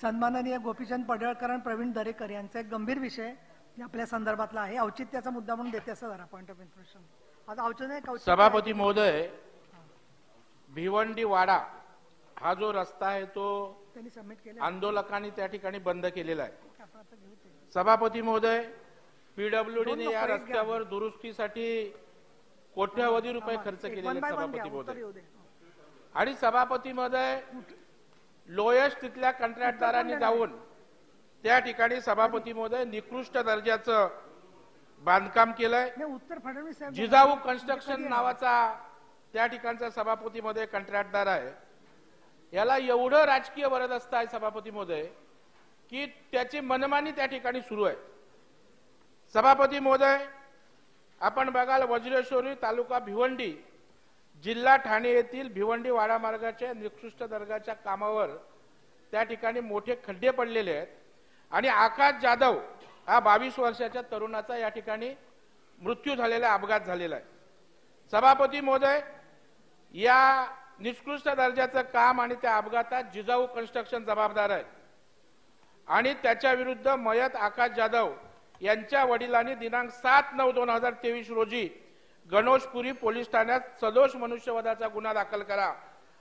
सन्माननीय गोपीचंद पडळकर आणि प्रवीण दरेकर यांचा एक गंभीर विषय आपल्या संदर्भातला आहे, औचित्याचा मुद्दा म्हणून देते असं जरा पॉइंट ऑफ इन्फॉर्मेशन. आता औचित्य सभापती महोदय, भिवंडी वाडा हा जो रस्ता आहे तो त्यांनी सबमिट केला, आंदोलकांनी त्या ठिकाणी बंद केलेला आहे. सभापती महोदय, पीडब्ल्यूडीने या रस्त्यावर दुरुस्तीसाठी कोट्यावधी रुपये खर्च केलेले आहेत सभापती महोदय. आणि सभापती महोदय, लोएस्ट तिथल्या कंत्राटदारांनी जाऊन त्या ठिकाणी सभापती महोदय निकृष्ट दर्जाचं बांधकाम केलंय. उत्तर फडणवीस साहेब जिजाऊ कन्स्ट्रक्शन नावाचा त्या ठिकाणचा सभापती महोदय कंत्राटदार आहे. याला एवढं राजकीय वरदहस्त आहे सभापती महोदय की त्याची मनमानी त्या ठिकाणी सुरू आहे. सभापती महोदय, आपण बघाल वज्रेश्वरी तालुका भिवंडी जिल्हा ठाणे येथील भिवंडी वाडा मार्गाच्या निकृष्ट दर्जाच्या कामावर त्या ठिकाणी मोठे खड्डे पडलेले आहेत आणि आकाश जाधव हा 22 वर्षाच्या तरुणाचा या ठिकाणी मृत्यू झालेला, अपघात झालेला आहे. सभापती महोदय, या निकृष्ट दर्जाचं काम आणि त्या अपघातात जिजाऊ कन्स्ट्रक्शन जबाबदार आहे आणि त्याच्या विरुद्ध मयत आकाश जाधव यांच्या वडिलांनी दिनांक 7/9/2023 रोजी गणोशपुरी पोलीस ठाण्यात सदोष मनुष्यवधाचा गुन्हा दाखल करा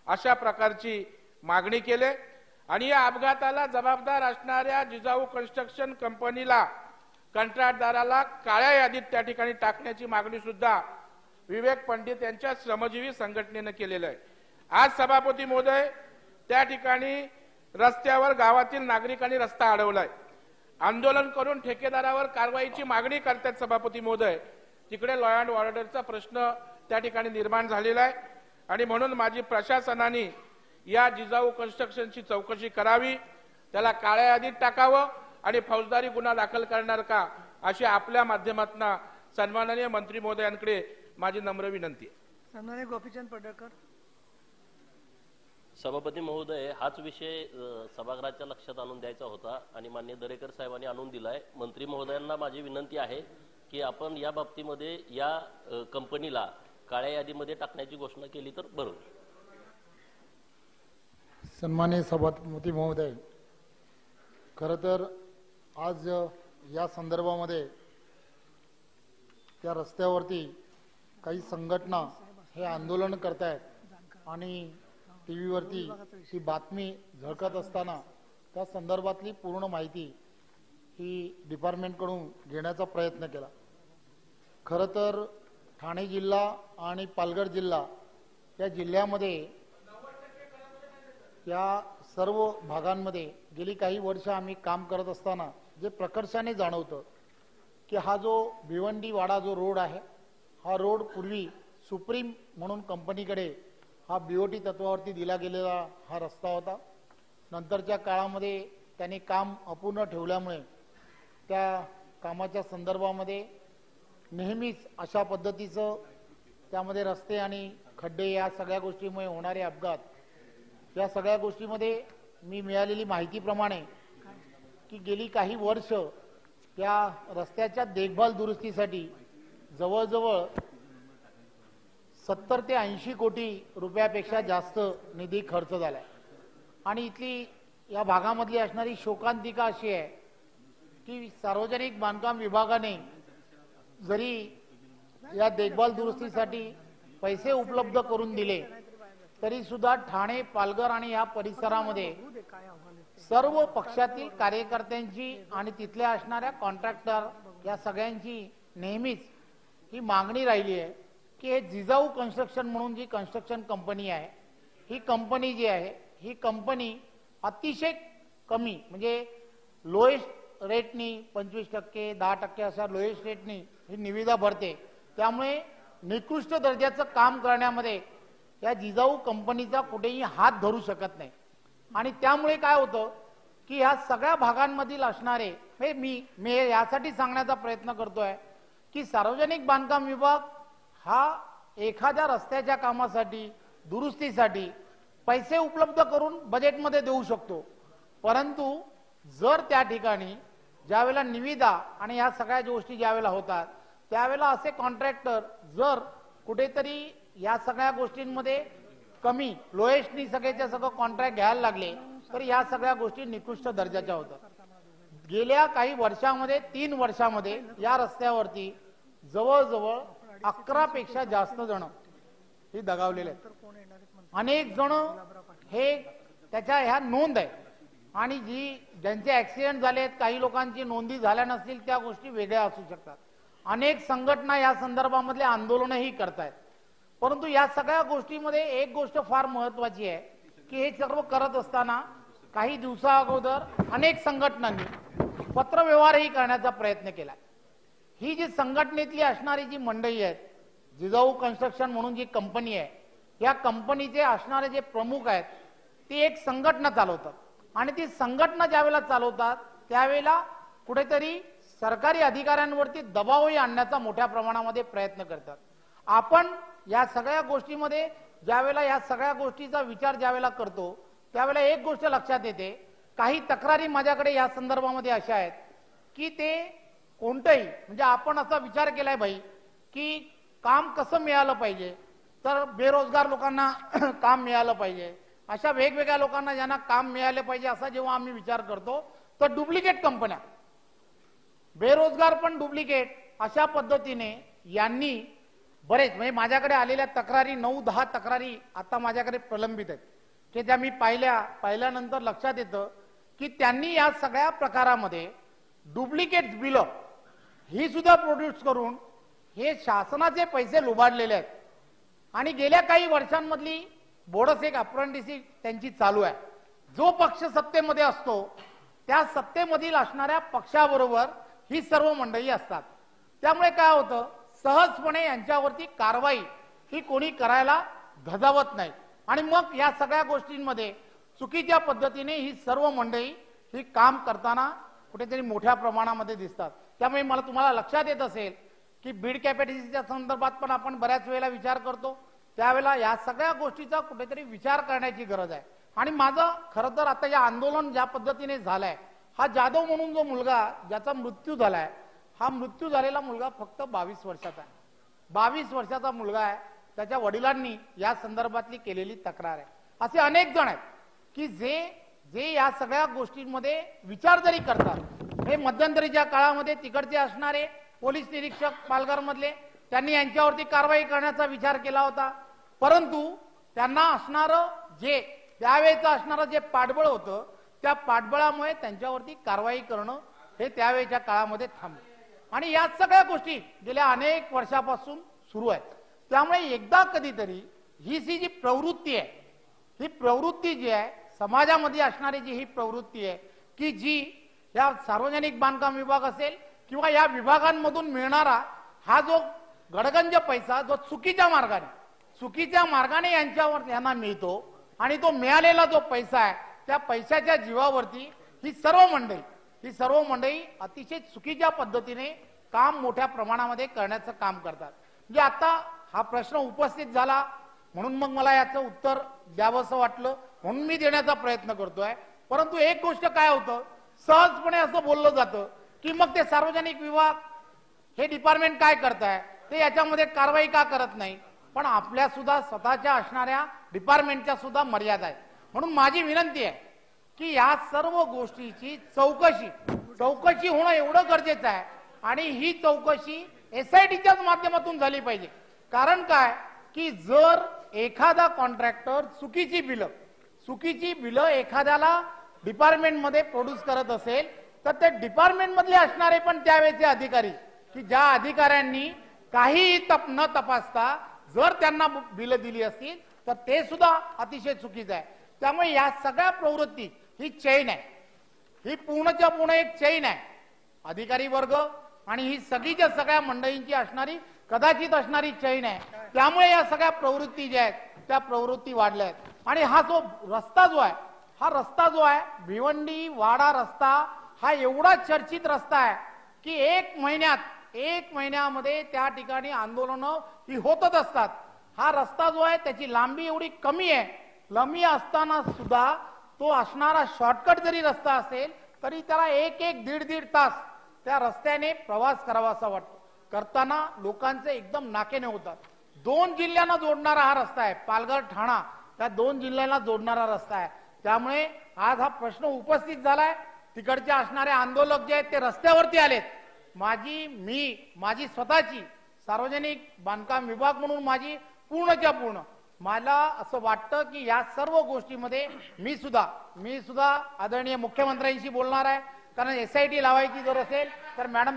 अशा प्रकारची मागणी केली आणि या अपघाताला जबाबदार असणाऱ्या जिजाऊ कन्स्ट्रक्शन कंपनीला, कंत्राटदाराला काळ्या यादीत त्या ठिकाणी टाकण्याची मागणी सुद्धा विवेक पंडित यांच्या श्रमजीवी संघटनेने केलेलं आहे. आज सभापती महोदय, त्या ठिकाणी रस्त्यावर गावातील नागरिकांनी रस्ता अडवलाय, आंदोलन करून ठेकेदारावर कारवाईची मागणी करतात सभापती महोदय. तिकडे लॉ अँड ऑर्डरचा प्रश्न त्या ठिकाणी निर्माण झालेला आहे आणि म्हणून माझी प्रशासनाने या जिजाऊ कन्स्ट्रक्शनची चौकशी करावी, त्याला काळ्या यादीत टाकावं आणि फौजदारी गुन्हा दाखल करणार का अशी आपल्या माध्यमातून सन्माननीय मंत्री महोदयांकडे माझी नम्र विनंती आहे. सन्माननीय गोपीचंद पडळकर. सभापती महोदय, हाच विषय सभागृहाच्या लक्षात आणून द्यायचा होता आणि माननीय दरेकर साहेबांनी आणून दिलाय. मंत्री महोदयांना माझी विनंती आहे की आपण या बाबतीमध्ये या कंपनीला काळ्या यादीमध्ये टाकण्याची घोषणा केली तर बरं. सन्माननीय सभापती महोदय, खरं तर आज या संदर्भामध्ये त्या रस्त्यावरती काही संघटना हे आंदोलन करतायत आणि टीव्हीवरती ती बातमी झळकत असताना त्या संदर्भातली पूर्ण माहिती ही डिपार्टमेंटकडून घेण्याचा प्रयत्न केला. खरं तर ठाणे जिल्हा आणि पालघर जिल्हा या जिल्ह्यामध्ये या सर्व भागांमध्ये गेली काही वर्ष आम्ही काम करत असताना जे प्रकर्षाने जाणवतं की हा जो भिवंडी वाडा जो रोड आहे, हा रोड पूर्वी सुप्रीम म्हणून कंपनीकडे हा बीओटी तत्वावरती दिला गेलेला हा रस्ता होता. नंतरच्या काळामध्ये त्यांनी काम अपूर्ण ठेवल्यामुळे त्या कामाच्या संदर्भामध्ये नेहमीच अशा पद्धतीचं त्यामध्ये रस्ते आणि खड्डे या सगळ्या गोष्टीमुळे होणारे अपघात, या सगळ्या गोष्टीमध्ये मी मिळालेली माहितीप्रमाणे की गेली काही वर्ष त्या रस्त्याच्या देखभाल दुरुस्तीसाठी जवळजवळ 70 ते 80 कोटी रुपयापेक्षा जास्त निधी खर्च झालाय आणि इथली या भागामधली असणारी शोकांतिका अशी आहे की सार्वजनिक बांधकाम विभागाने जरी या देखभाल दुरुस्तीसाठी पैसे उपलब्ध करून दिले तरी सुद्धा ठाणे, पालघर आणि या परिसरामध्ये सर्व पक्षातील कार्यकर्त्यांची आणि तिथल्या असणाऱ्या कॉन्ट्रॅक्टर या सगळ्यांची नेहमीच ही मागणी राहिली आहे की हे जिजाऊ कन्स्ट्रक्शन म्हणून जी कन्स्ट्रक्शन कंपनी आहे, ही कंपनी जी आहे ही कंपनी अतिशय कमी म्हणजे लोएस्ट रेटनी 25%, 10% अशा लोएस्ट रेटनी ही निविदा भरते. त्यामुळे निकृष्ट दर्जाचं काम करण्यामध्ये या जिजाऊ कंपनीचा कुठेही हात धरू शकत नाही आणि त्यामुळे काय होतं की ह्या सगळ्या भागांमधील असणारे मी यासाठी सांगण्याचा प्रयत्न करतोय की सार्वजनिक बांधकाम विभाग हा एखाद्या रस्त्याच्या कामासाठी, दुरुस्तीसाठी पैसे उपलब्ध करून बजेटमध्ये देऊ शकतो, परंतु जर त्या ठिकाणी ज्यावेळेला निविदा आणि या सगळ्या गोष्टी ज्यावेळेला होतात त्यावेळेला असे कॉन्ट्रॅक्टर जर कुठेतरी या सगळ्या गोष्टींमध्ये कमी लोएस्टनी सगळ्याच्या सगळं कॉन्ट्रॅक्ट घ्यायला लागले तर या सगळ्या गोष्टी निकृष्ट दर्जाच्या होतात. गेल्या काही वर्षामध्ये 3 वर्षामध्ये या रस्त्यावरती जवळजवळ 11 पेक्षा जास्त जण ही दगावलेले आहेत. अनेक जण हे त्याच्या ह्या नोंद आहे आणि ज्यांचे ऍक्सिडेंट झाले आहेत, काही लोकांची नोंदी झाल्या नसतील, त्या गोष्टी वेगळ्या असू शकतात. अनेक संघटना या संदर्भामधले आंदोलनही करतायत. परंतु या सगळ्या गोष्टीमध्ये एक गोष्ट फार महत्वाची आहे की हे सर्व करत असताना काही दिवसा अगोदर अनेक संघटनांनी पत्रव्यवहारही करण्याचा प्रयत्न केला. ही जी संघटनेतली असणारी जी मंडळी आहेत, जिजाऊ कन्स्ट्रक्शन म्हणून जी कंपनी आहे, या कंपनीचे असणारे जे प्रमुख आहेत ती एक संघटना चालवतात आणि ती संघटना ज्यावेळेला चालवतात त्यावेळेला कुठेतरी सरकारी अधिकाऱ्यांवरती दबावही आणण्याचा मोठ्या प्रमाणामध्ये प्रयत्न करतात. आपण या सगळ्या गोष्टीमध्ये ज्यावेळेला या सगळ्या गोष्टीचा विचार ज्यावेळेला करतो त्यावेळेला एक गोष्ट लक्षात येते, काही तक्रारी माझ्याकडे या संदर्भामध्ये अशा आहेत की ते कोणतंही म्हणजे आपण असा विचार केलाय भाई की काम कसं मिळालं पाहिजे, तर बेरोजगार लोकांना काम मिळालं पाहिजे, अशा वेगवेगळ्या लोकांना ज्यांना काम मिळाले पाहिजे असा जेव्हा आम्ही विचार करतो तर डुप्लिकेट कंपन्या, बेरोजगार पण डुप्लिकेट, अशा पद्धतीने यांनी बरेच म्हणजे माझ्याकडे आलेल्या तक्रारी 9-10 तक्रारी आता माझ्याकडे प्रलंबित आहेत की त्या मी पाहिल्यानंतर लक्षात येतं की त्यांनी या सगळ्या प्रकारामध्ये डुप्लिकेट बिलं ही सुद्धा प्रोड्यूस करून हे शासनाचे पैसे लुबाडलेले आहेत. आणि गेल्या काही वर्षांमधली बोनस एक अप्रेंटिसशिप त्यांची चालू आहे. जो पक्ष सत्तेमध्ये असतो त्या सत्तेमधील असणाऱ्या पक्षाबरोबर ही सर्व मंडळी असतात. त्यामुळे काय होतं, सहजपणे यांच्यावरती कारवाई ही कोणी करायला धजावत नाही आणि मग या सगळ्या गोष्टींमध्ये चुकीच्या पद्धतीने ही सर्व मंडळी ही काम करताना कुठेतरी मोठ्या प्रमाणामध्ये दिसतात. त्यामुळे मला तुम्हाला लक्षात येत असेल की बीड कॅपॅसिटीच्या संदर्भात पण आपण बऱ्याच वेळेला विचार करतो, त्यावेळेला या सगळ्या गोष्टीचा कुठेतरी विचार करण्याची गरज आहे. आणि माझं खरं तर आता या आंदोलन ज्या पद्धतीने झालंय, हा जाधव म्हणून जो मुलगा ज्याचा मृत्यू झालाय, हा मृत्यू झालेला मुलगा फक्त 22 वर्षाचा आहे. 22 वर्षाचा मुलगा आहे. त्याच्या वडिलांनी या संदर्भातली केलेली तक्रार आहे. असे अनेक जण आहेत की जे या सगळ्या गोष्टींमध्ये विचार जरी करतात. हे मध्यंतरीच्या काळामध्ये तिकडचे असणारे पोलीस निरीक्षक पालघर मधले त्यांनी यांच्यावरती कारवाई करण्याचा विचार केला होता, परंतु त्यांना असणारं जे त्यावेळेचं असणारं जे पाठबळ होतं त्या पाठबळामुळे त्यांच्यावरती कारवाई करणं हे त्यावेळेच्या काळामध्ये थांबलं. आणि या सगळ्या गोष्टी गेल्या अनेक वर्षापासून सुरू आहेत. त्यामुळे एकदा कधीतरी ही जी प्रवृत्ती आहे, ही प्रवृत्ती जी आहे समाजामध्ये असणारी जी ही प्रवृत्ती आहे की जी या सार्वजनिक बांधकाम विभाग असेल किंवा या विभागांमधून मिळणारा हा जो गडगंज पैसा जो चुकीच्या मार्गाने यांना मिळतो आणि तो मिळालेला जो पैसा आहे त्या पैशाच्या जीवावरती ही सर्व मंडळी अतिशय चुकीच्या पद्धतीने काम मोठ्या प्रमाणामध्ये करण्याचं काम करतात. म्हणजे आता हा प्रश्न उपस्थित झाला म्हणून मग मला याचं उत्तर द्यावंसं वाटलं म्हणून मी देण्याचा प्रयत्न करतोय. परंतु एक गोष्ट काय होतं, सहजपणे असं बोललं जातं की मग ते सार्वजनिक विभाग हे डिपार्टमेंट काय करताय, ते याच्यामध्ये कारवाई का करत नाही. पण आपल्या सुद्धा स्वतःच्या असणाऱ्या डिपार्टमेंटच्या सुद्धा मर्यादा आहेत. म्हणून माझी विनंती आहे की या सर्व गोष्टीची चौकशी होणं एवढं गरजेचं आहे आणि ही चौकशी SITच्याच माध्यमातून झाली पाहिजे. कारण काय की जर एखादा कॉन्ट्रॅक्टर चुकीची बिलं एखाद्याला डिपार्टमेंटमध्ये प्रोड्यूस करत असेल तर ते डिपार्टमेंट मधले असणारे पण त्यावेळेचे अधिकारी की ज्या अधिकाऱ्यांनी काहीही न तपासता जर त्यांना बिलं दिली असतील तर ते सुद्धा अतिशय चुकीचं आहे. त्यामुळे या सगळ्या प्रवृत्ती ही चैन आहे, ही पूर्णच्या पूर्ण एक चैन आहे. अधिकारी वर्ग आणि ही सगळीच्या सगळ्या मंडळींची असणारी कदाचित असणारी चैन आहे. त्यामुळे या सगळ्या प्रवृत्ती ज्या आहेत त्या प्रवृत्ती वाढल्या आहेत. आणि हा जो रस्ता जो आहे भिवंडी वाडा रस्ता हा एवढा चर्चित रस्ता आहे की एक महिन्यामध्ये त्या ठिकाणी आंदोलनं ही होतच असतात. हा रस्ता जो आहे त्याची लांबी एवढी कमी आहे असताना सुद्धा तो असणारा शॉर्टकट जरी रस्ता असेल तरी त्याला एक दीड तास त्या रस्त्याने प्रवास करावासा वाटतो. करताना लोकांचे एकदम नाकेने होतात. 2 जिल्ह्यांना जोडणारा हा रस्ता आहे, पालघर ठाणा त्या 2 जिल्ह्यांना जोडणारा रस्ता आहे. त्यामुळे आज हा प्रश्न उपस्थित झालाय. तिकडचे असणारे आंदोलक जे आहेत ते रस्त्यावरती आलेत. माझी स्वतःची सार्वजनिक बांधकाम विभाग म्हणून माझी पूर्णच्या पूर्ण मला असं वाटतं की या सर्व गोष्टीमध्ये मी सुद्धा आदरणीय मुख्यमंत्र्यांशी बोलणार आहे. कारण SIT लावायची जर असेल तर मॅडम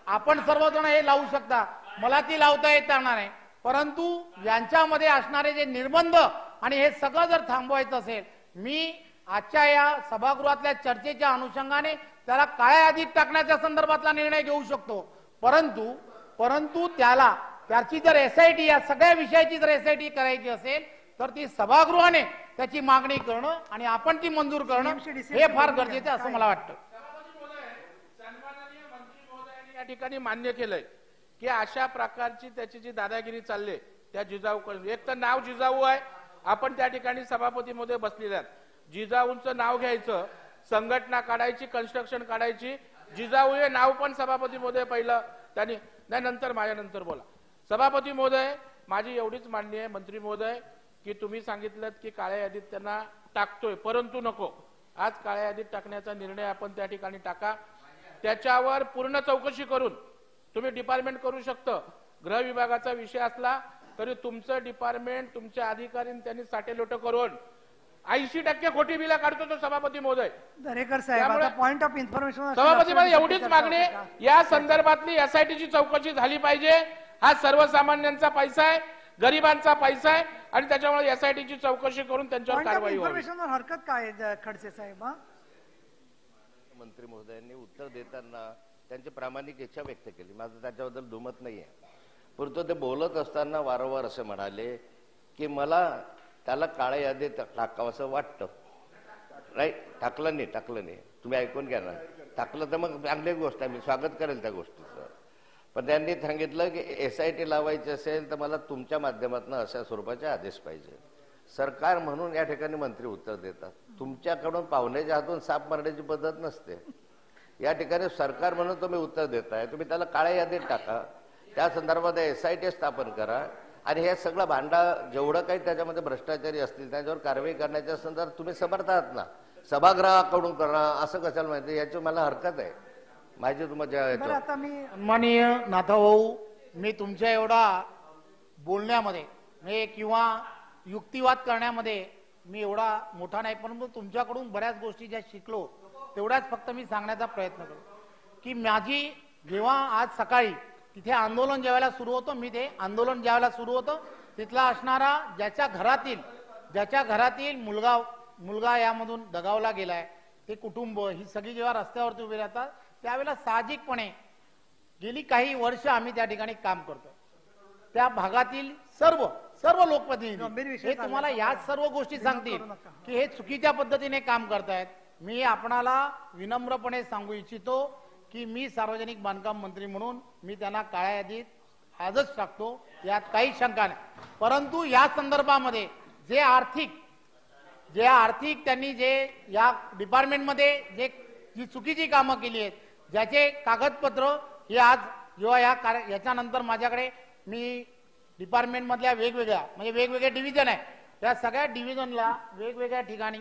आपण सर्वजण हे लावू शकता, मला ती लावता येणार नाही. परंतु यांच्यामध्ये असणारे जे निर्बंध आणि हे सगळं जर थांबवायचं असेल, मी आजच्या या सभागृहातल्या चर्चेच्या अनुषंगाने त्याला काळ्या यादीत टाकण्याच्या संदर्भातला निर्णय घेऊ शकतो. परंतु त्याची जर SIT या सगळ्या विषयाची जर SIT करायची असेल तर ती सभागृहाने त्याची मागणी करणं आणि आपण ती मंजूर करणं हे फार गरजेचं असं मला वाटतं. सन्माननीय मंत्री महोदयांनी या ठिकाणी मान्य केलंय की अशा प्रकारची त्याची जी दादागिरी चालली त्या जिजाऊ एक तर नाव जिजाऊ आहे, आपण त्या ठिकाणी सभापती महोदय बसलेले आहेत. जिजाऊंचं नाव घ्यायचं, संघटना काढायची, कन्स्ट्रक्शन काढायची. जिजाऊ हे नाव पण सभापती महोदय पहिलं त्यांनी नाही, नंतर माझ्यानंतर बोला. सभापती महोदय, माझी एवढीच मान्य आहे मंत्री महोदय की तुम्ही सांगितलं की काळ्या यादीत त्यांना टाकतोय, परंतु नको. आज काळ्या यादीत टाकण्याचा निर्णय आपण त्या ठिकाणी टाका. त्याच्यावर पूर्ण चौकशी करून तुम्ही डिपार्टमेंट करू शकतं. गृह विभागाचा विषय असला तरी तुमचं डिपार्टमेंट, तुमच्या अधिकाऱ्यांनी त्यांनी साटेलोट करून 80% खोटी बिलं काढतो तो सभापती महोदय. दरेकर साहेब, आता पॉइंट ऑफ इन्फॉर्मेशन सभापती महोदय, एवढीच मागणी या संदर्भातली SITची चौकशी झाली पाहिजे. हा सर्वसामान्यांचा पैसा आहे, गरिबांचा पैसा आहे आणि त्याच्यामुळे SITची चौकशी करून त्यांच्यावर कारवाई व्हावी. इन्फॉर्मेशनवर हरकत काय खडसे साहेब? मंत्री महोदयांनी उत्तर देताना त्यांची प्रामाणिक इच्छा व्यक्त केली, माझं त्याच्याबद्दल दुमत नाहीये. परंतु ते बोलत असताना वारंवार असं म्हणाले की मला त्याला काळ्या यादीत टाकावं असं वाटतं. राईट, टाकलं नाही, तुम्ही ऐकून घ्या ना. टाकलं तर मग चांगली गोष्ट आहे, मी स्वागत करेल त्या गोष्टीचं. पण त्यांनी सांगितलं की SIT लावायची असेल तर मला तुमच्या माध्यमातून अशा स्वरूपाचे आदेश पाहिजे. सरकार म्हणून या ठिकाणी मंत्री उत्तर देतात. तुमच्याकडून पाहुण्याच्या हातून साप मारण्याची पद्धत नसते. या ठिकाणी सरकार म्हणून तुम्ही उत्तर देताय, तुम्ही त्याला काळ्या यादीत टाका, त्या संदर्भात SIT स्थापन करा आणि हे सगळं भांडा जेवढं काही त्याच्यामध्ये भ्रष्टाचारी असतील त्याच्यावर कारवाई करण्याच्या संदर्भात तुम्ही समर्थ आहात ना. सभागृहाकडून करा असं कशाला माहिती, याची मला हरकत आहे. माझी तुम्हाला आता मी सन्माननीय नाथाभाऊ, मी तुमच्या एवढा बोलण्यामध्ये किंवा युक्तिवाद करण्यामध्ये मी एवढा मोठा नाही, परंतु तुमच्याकडून बऱ्याच गोष्टी ज्या शिकलो तेवढ्याच फक्त मी सांगण्याचा प्रयत्न करतो की माझी जेव्हा आज सकाळी तिथे आंदोलन ज्यावेळेला सुरू होतं, मी ते आंदोलन ज्यावेळेला सुरू होतं तिथला असणारा ज्याच्या घरातील मुलगा यामधून दगावला गेलाय, ते कुटुंब ही सगळी जेव्हा रस्त्यावरती उभे राहतात त्यावेळेला साहजिकपणे गेली काही वर्ष आम्ही त्या ठिकाणी काम करतो. त्या भागातील सर्व लोकप्रतिनिधी हे तुम्हाला याच सर्व गोष्टी सांगतील की हे चुकीच्या पद्धतीने काम करतायत. मी आपणाला विनम्रपणे सांगू इच्छितो की मी सार्वजनिक बांधकाम मंत्री म्हणून मी त्यांना काळ्या यादीत आजच टाकतो, यात काही शंका नाही. परंतु या संदर्भामध्ये जे आर्थिक त्यांनी जे या डिपार्टमेंटमध्ये जी चुकीची कामं केली आहेत, ज्याचे कागदपत्र हे आज जेव्हा याच्यानंतर माझ्याकडे मी डिपार्टमेंट मधल्या वेगवेगळे डिव्हिजन आहे, त्या सगळ्या डिव्हिजनला वेगवेगळ्या ठिकाणी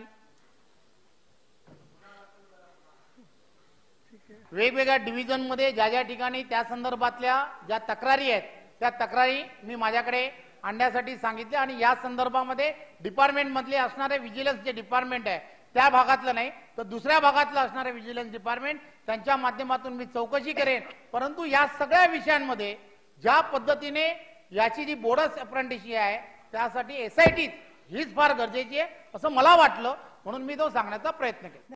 वेगवेगळ्या डिव्हिजन मध्ये ज्या ठिकाणी त्या संदर्भातल्या ज्या तक्रारी आहेत त्या तक्रारी मी माझ्याकडे आणण्यासाठी सांगितले आणि या संदर्भामध्ये डिपार्टमेंट मधले असणारे विजिलन्स जे डिपार्टमेंट आहे त्या भागातलं नाही तर दुसऱ्या भागातलं असणारे विजिलन्स डिपार्टमेंट त्यांच्या माध्यमातून मी चौकशी करेन. परंतु या सगळ्या विषयांमध्ये ज्या पद्धतीने याची जी बोनस अप्रेंटिसशिप आहे त्यासाठी SIT हीच फार गरजेची आहे असं मला वाटलं, म्हणून मी तो सांगण्याचा प्रयत्न केला.